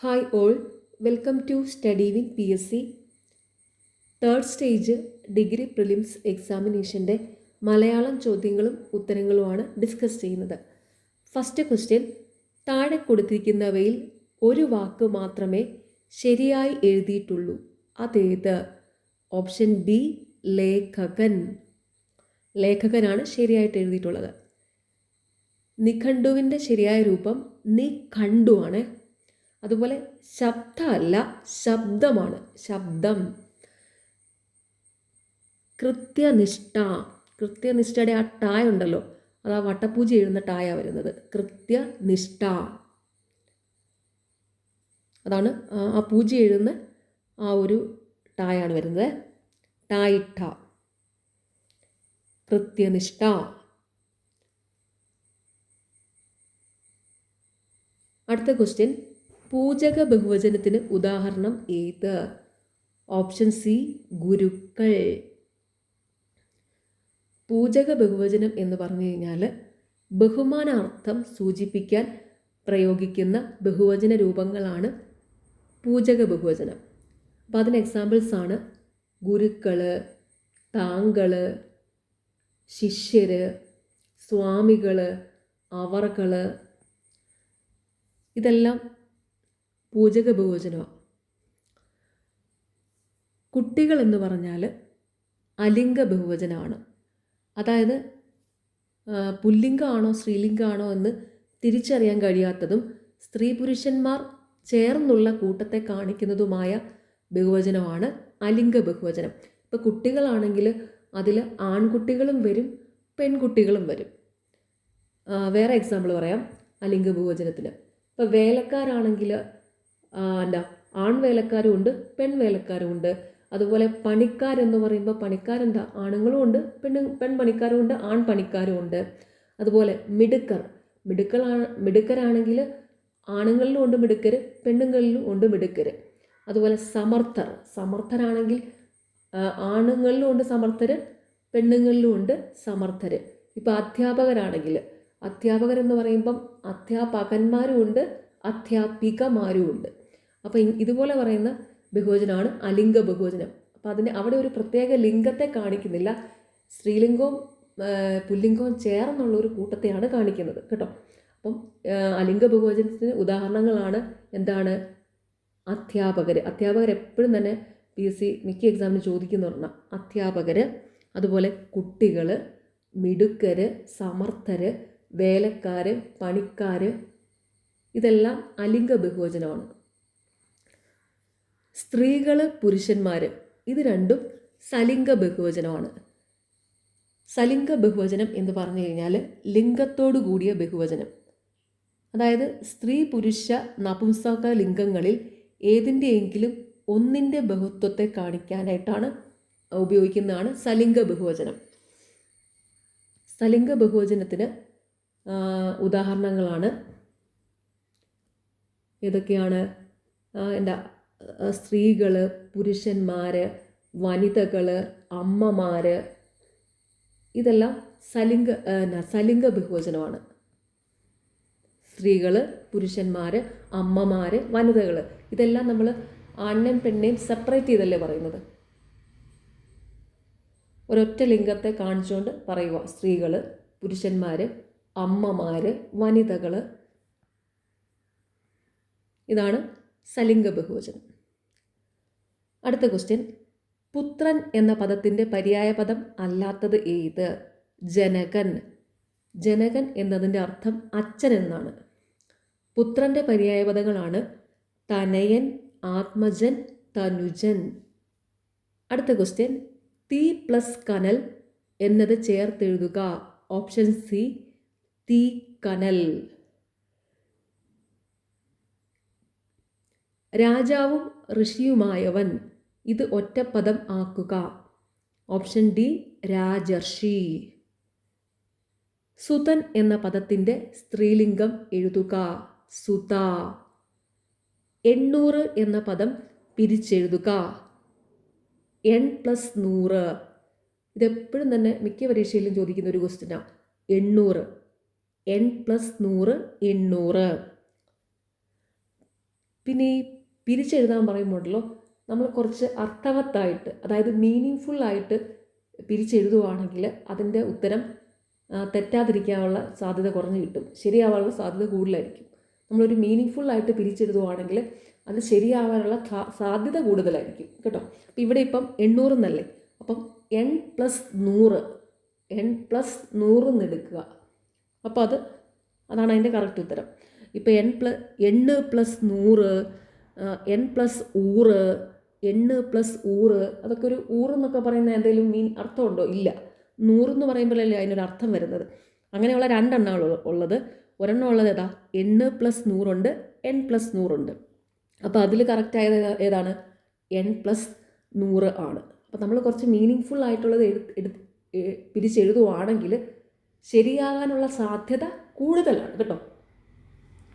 Hi all, welcome to Study with PSC. Third stage degree prelims എക്സാമിനേഷൻ്റെ മലയാളം ചോദ്യങ്ങളും ഉത്തരങ്ങളുമാണ് discuss ചെയ്യുന്നത്. ഫസ്റ്റ് ക്വസ്റ്റ്യൻ, താഴെ കൊടുത്തിരിക്കുന്നവയിൽ ഒരു വാക്ക് മാത്രമേ ശരിയായി എഴുതിയിട്ടുള്ളൂ, അതേത്? ഓപ്ഷൻ ബി, ലേഖകൻ. ലേഖകനാണ് ശരിയായിട്ട് എഴുതിയിട്ടുള്ളത്. നിഘണ്ടുവിൻ്റെ ശരിയായ രൂപം നിഘണ്ടു ആണ്. അതുപോലെ ശബ്ദമല്ല, ശബ്ദമാണ്, ശബ്ദം. കൃത്യനിഷ്ഠ, കൃത്യനിഷ്ഠയുടെ ആ ടായ ഉണ്ടല്ലോ, അത് ആ വട്ടപ്പൂജ എഴുതുന്ന ടായ വരുന്നത്. കൃത്യനിഷ്ഠ, അതാണ് ആ പൂജ എഴുതുന്ന ആ ഒരു ടായാണ് വരുന്നത്. ടായിട്ട, കൃത്യനിഷ്ഠ. അടുത്ത ക്വസ്റ്റ്യൻ, പൂജക ബഹുവചനത്തിന് ഉദാഹരണം ഏത്? ഓപ്ഷൻ സി, ഗുരുക്കൾ. പൂജക ബഹുവചനം എന്ന് പറഞ്ഞു കഴിഞ്ഞാൽ ബഹുമാനാർത്ഥം സൂചിപ്പിക്കാൻ പ്രയോഗിക്കുന്ന ബഹുവചന രൂപങ്ങളാണ് പൂജക ബഹുവചനം. അപ്പോൾ അതിന് എക്സാമ്പിൾസാണ് ഗുരുക്കൾ, താങ്കൾ, ശിഷ്യർ, സ്വാമികൾ, അവർകൾ. ഇതെല്ലാം പൂജക ബഹുവചനമാണ്. കുട്ടികൾ എന്ന് പറഞ്ഞാൽ അലിംഗ ബഹുവചനമാണ്. അതായത് പുല്ലിംഗമാണോ സ്ത്രീലിംഗമാണോ എന്ന് തിരിച്ചറിയാൻ കഴിയാത്തതും സ്ത്രീ പുരുഷന്മാർ ചേർന്നുള്ള കൂട്ടത്തെ കാണിക്കുന്നതുമായ ബഹുവചനമാണ് അലിംഗ ബഹുവചനം. ഇപ്പോൾ കുട്ടികളാണെങ്കിൽ അതിൽ ആൺകുട്ടികളും വരും പെൺകുട്ടികളും വരും. വേറെ എക്സാമ്പിൾ പറയാം അലിംഗ ബഹുവചനത്തിന്. ഇപ്പോൾ വേലക്കാരാണെങ്കിൽ ആൺവേലക്കാരും ഉണ്ട് പെൺവേലക്കാരും ഉണ്ട്. അതുപോലെ പണിക്കാരെന്ന് പറയുമ്പോൾ പണിക്കാരെന്താ, ആണുങ്ങളും ഉണ്ട് പെൺപണിക്കാരും ഉണ്ട് ആൺപണിക്കാരും ഉണ്ട്. അതുപോലെ മിടുക്കരാണെങ്കിൽ ആണുങ്ങളിലും ഉണ്ട് മിടുക്കർ, പെണ്ണുങ്ങളിലും ഉണ്ട് മിടുക്കർ. അതുപോലെ സമർത്ഥരാണെങ്കിൽ ആണുങ്ങളിലും ഉണ്ട് സമർത്ഥർ, പെണ്ണുങ്ങളിലും ഉണ്ട് സമർത്ഥർ. ഇപ്പോൾ അധ്യാപകരെന്ന് പറയുമ്പം അധ്യാപകന്മാരും ഉണ്ട് അധ്യാപികമാരും ഉണ്ട്. അപ്പോൾ ഇതുപോലെ പറയുന്ന ബഹുവചനമാണ് അലിംഗ ബഹുവചനം. അപ്പോൾ അവിടെ ഒരു പ്രത്യേക ലിംഗത്തെ കാണിക്കുന്നില്ല, സ്ത്രീലിംഗവും പുല്ലിംഗവും ചേർന്നുള്ള ഒരു കൂട്ടത്തെയാണ് കാണിക്കുന്നത് കേട്ടോ. അപ്പം അലിംഗ ബഹുവചനത്തിന് ഉദാഹരണങ്ങളാണ് എന്താണ്? അധ്യാപകർ എപ്പോഴും തന്നെ PSC മിക്ക എക്സാമിന് ചോദിക്കുന്ന പറഞ്ഞാൽ അധ്യാപകർ. അതുപോലെ കുട്ടികൾ, മിടുക്കർ, സമർത്ഥർ, വേലക്കാർ, പണിക്കാർ. ഇതെല്ലാം അലിംഗ ബഹുവചനമാണ്. സ്ത്രീകൾ, പുരുഷന്മാർ, ഇത് രണ്ടും സലിംഗ ബഹുവചനമാണ്. സലിംഗ ബഹുവചനം എന്ന് പറഞ്ഞു കഴിഞ്ഞാൽ ലിംഗത്തോടു കൂടിയ ബഹുവചനം. അതായത് സ്ത്രീ പുരുഷ നപുംസക ലിംഗങ്ങളിൽ ഏതിൻ്റെയെങ്കിലും ഒന്നിൻ്റെ ബഹുത്വത്തെ കാണിക്കാനായിട്ടാണ് ഉപയോഗിക്കുന്നതാണ് സലിംഗ ബഹുവചനം. സലിംഗ ബഹുവചനത്തിന് ഉദാഹരണങ്ങളാണ് ഏതൊക്കെയാണ്? സ്ത്രീകൾ, പുരുഷന്മാർ, വനിതകൾ, അമ്മമാർ. ഇതെല്ലാം സലിംഗ ബഹുവചനമാണ്. സ്ത്രീകൾ, പുരുഷന്മാർ, അമ്മമാർ, വനിതകൾ. ഇതെല്ലാം നമ്മൾ ആണിനെയും പെണ്ണിനെയും സെപ്പറേറ്റ് ചെയ്തല്ലേ പറയുന്നത്. ഒരൊറ്റ ലിംഗത്തെ കാണിച്ചുകൊണ്ട് പറയുക. സ്ത്രീകൾ, പുരുഷന്മാർ, അമ്മമാർ, വനിതകൾ. ഇതാണ് സലിംഗ ബഹുവചനം. അടുത്ത ക്വസ്റ്റ്യൻ, പുത്രൻ എന്ന പദത്തിൻ്റെ പര്യായ പദം അല്ലാത്തത് ഏത്? ജനകൻ. ജനകൻ എന്നതിൻ്റെ അർത്ഥം അച്ഛൻ എന്നാണ്. പുത്രൻ്റെ പര്യായ പദങ്ങളാണ് തനയൻ, ആത്മജൻ, തനുജൻ. അടുത്ത ക്വസ്റ്റ്യൻ, തീ പ്ലസ് കനൽ എന്നത് ചേർത്തെഴുതുക. ഓപ്ഷൻ സി, തീ കനൽ. രാജാവും ഋഷിയുമായവൻ, ഇത് ഒറ്റപ്പദം ആക്കുക. ഓപ്ഷൻ ഡി, രാജർഷി. സുതൻ എന്ന പദത്തിൻ്റെ സ്ത്രീലിംഗം എഴുതുക. സുത. 800 എന്ന പദം പിരിച്ചെഴുതുക. n+100. ഇതെപ്പോഴും തന്നെ മിക്ക പരീക്ഷയിലും ചോദിക്കുന്ന ഒരു ക്വസ്റ്റ്യനാണ്. 800, n+100, 800. പിന്നെ ഈ പിരിച്ചെഴുതാൻ പറയുമ്പോഴല്ലോ നമ്മൾ കുറച്ച് അർത്ഥവത്തായിട്ട്, അതായത് മീനിങ് ഫുള്ളായിട്ട് പിരിച്ചെഴുതുവാണെങ്കിൽ അതിൻ്റെ ഉത്തരം തെറ്റാതിരിക്കാനുള്ള സാധ്യത കുറഞ്ഞ് കിട്ടും, ശരിയാവാനുള്ള സാധ്യത കൂടുതലായിരിക്കും. നമ്മളൊരു മീനിങ് ഫുള്ളായിട്ട് പിരിച്ചെഴുതുവാണെങ്കിൽ അത് ശരിയാവാനുള്ള സാധ്യത കൂടുതലായിരിക്കും കേട്ടോ. അപ്പം ഇവിടെ ഇപ്പം 800 എന്നല്ലേ, അപ്പം n+100 n+100 എന്നെടുക്കുക. അപ്പോൾ അതാണ് അതിൻ്റെ കറക്റ്റ് ഉത്തരം. ഇപ്പോൾ n+100 n+100 അതൊക്കെ ഒരു എന്നൊക്കെ പറയുന്ന എന്തെങ്കിലും അർത്ഥമുണ്ടോ? ഇല്ല. 100 എന്ന് പറയുമ്പോഴല്ലേ അതിനൊരു അർത്ഥം വരുന്നത്. അങ്ങനെയുള്ള 2 എണ്ണമാണ് ഉള്ളത്. ഒരെണ്ണം ഉള്ളത് ഏതാ? n+100 ഉണ്ട്, n+100 ഉണ്ട്. അപ്പോൾ അതിൽ കറക്റ്റ് ആയത് ഏതാണ്? n+100 ആണ്. അപ്പോൾ നമ്മൾ കുറച്ച് മീനിങ് ഫുൾ ആയിട്ടുള്ളത് പിരിച്ചെഴുതുവാണെങ്കിൽ ശരിയാകാനുള്ള സാധ്യത കൂടുതലാണ് കേട്ടോ,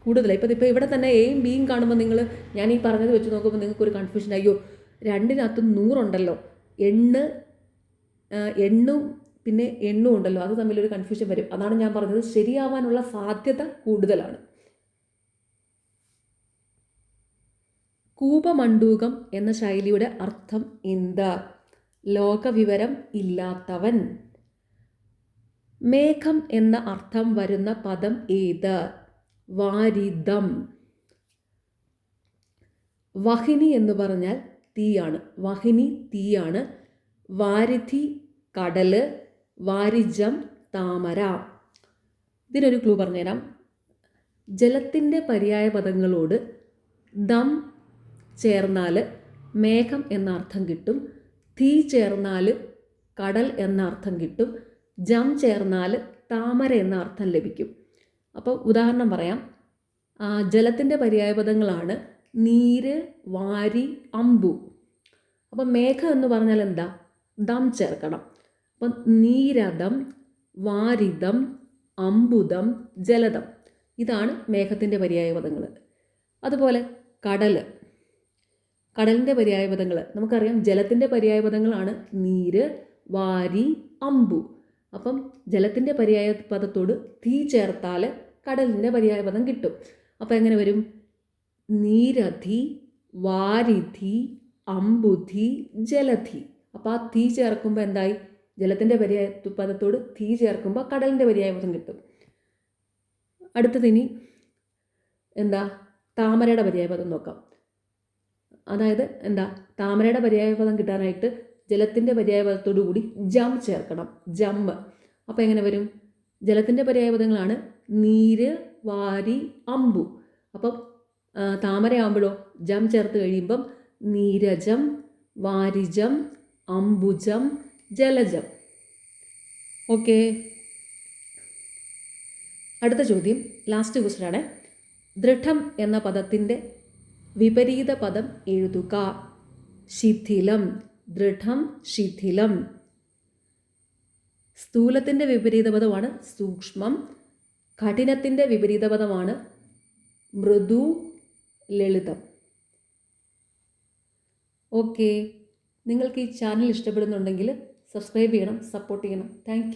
കൂടുതലാണ്. ഇപ്പോൾ ഇവിടെ തന്നെ എയും ബിയും കാണുമ്പോൾ ഞാൻ ഈ പറഞ്ഞത് വെച്ച് നോക്കുമ്പോൾ നിങ്ങൾക്കൊരു കൺഫ്യൂഷൻ, അയ്യോ 2-നകത്ത് 100 ഉണ്ടല്ലോ, എണ്ണും പിന്നെ എണ്ണും ഉണ്ടല്ലോ, അത് തമ്മിലൊരു കൺഫ്യൂഷൻ വരും. അതാണ് ഞാൻ പറഞ്ഞത്, ശരിയാവാനുള്ള സാധ്യത കൂടുതലാണ്. കൂപമണ്ഡൂകം എന്ന ശൈലിയുടെ അർത്ഥം എന്താ? ലോകവിവരം ഇല്ലാത്തവൻ. മേഘം എന്ന അർത്ഥം വരുന്ന പദം ഏത്? വാരിദം. വഹിനി എന്ന് പറഞ്ഞാൽ തീയാണ്, വഹിനി തീയാണ്. വാരിധി കടല്, വാരിജം താമര. ഇതിനൊരു ക്ലൂ പറഞ്ഞുതരാം. ജലത്തിൻ്റെ പര്യായ പദങ്ങളോട് ദം ചേർന്നാൽ മേഘം എന്ന അർത്ഥം കിട്ടും, തീ ചേർന്നാൽ കടൽ എന്ന അർത്ഥം കിട്ടും, ജം ചേർന്നാൽ താമര എന്ന അർത്ഥം ലഭിക്കും. അപ്പോൾ ഉദാഹരണം പറയാം. ജലത്തിൻ്റെ പര്യായ പദങ്ങളാണ് നീര്, വാരി, അമ്പു. അപ്പം മേഘം എന്ന് പറഞ്ഞാൽ എന്താ? ദം ചേർക്കണം. അപ്പം നീരദം, വാരിദം, അമ്പുദം, ജലദം, ഇതാണ് മേഘത്തിൻ്റെ പര്യായ പദങ്ങൾ. അതുപോലെ കടലിൻ്റെ പര്യായ പദങ്ങൾ നമുക്കറിയാം. ജലത്തിൻ്റെ പര്യായ പദങ്ങളാണ് നീര്, വാരി, അമ്പു. അപ്പം ജലത്തിൻ്റെ പര്യായ പദത്തോട് തീ ചേർത്താൽ കടലിൻ്റെ പര്യായ പദം കിട്ടും. അപ്പോൾ എങ്ങനെ വരും? നീരധി, വാരിധി, അമ്പുധി, ജലധി. അപ്പോൾ ആ തീ ചേർക്കുമ്പോൾ എന്തായി? ജലത്തിൻ്റെ പര്യായ പദത്തോട് തീ ചേർക്കുമ്പോൾ കടലിൻ്റെ പര്യായ പദം കിട്ടും. അടുത്തതിനി എന്താ? താമരയുടെ പര്യായ പദം നോക്കാം. അതായത് എന്താ? താമരയുടെ പര്യായ പദം കിട്ടാനായിട്ട് ജലത്തിൻ്റെ പര്യായ പദത്തോടു കൂടി ജം ചേർക്കണം, ജമ്മ്. അപ്പോൾ എങ്ങനെ വരും? ജലത്തിൻ്റെ പര്യായ പദങ്ങളാണ് നീര്, വാരി, അമ്പു. അപ്പം താമരയാകുമ്പോഴോ ജം ചേർത്ത് കഴിയുമ്പം നീരജം, വാരിജം, അമ്പുജം, ജലജം. ഓക്കെ, അടുത്ത ചോദ്യം, ലാസ്റ്റ് ക്വസ്റ്റ്യൻ ആണ്. ദൃഢം എന്ന പദത്തിൻ്റെ വിപരീത പദം എഴുതുക. ശിഥിലം. ദൃഢം, ശിഥിലം. സ്ഥൂലത്തിൻ്റെ വിപരീത പദമാണ് സൂക്ഷ്മം. കഠിനത്തിൻ്റെ വിപരീത പദമാണ് മൃദു, ലളിതം. ഓക്കെ, നിങ്ങൾക്ക് ഈ ചാനൽ ഇഷ്ടപ്പെടുന്നുണ്ടെങ്കിൽ സബ്സ്ക്രൈബ് ചെയ്യണം, സപ്പോർട്ട് ചെയ്യണം. താങ്ക്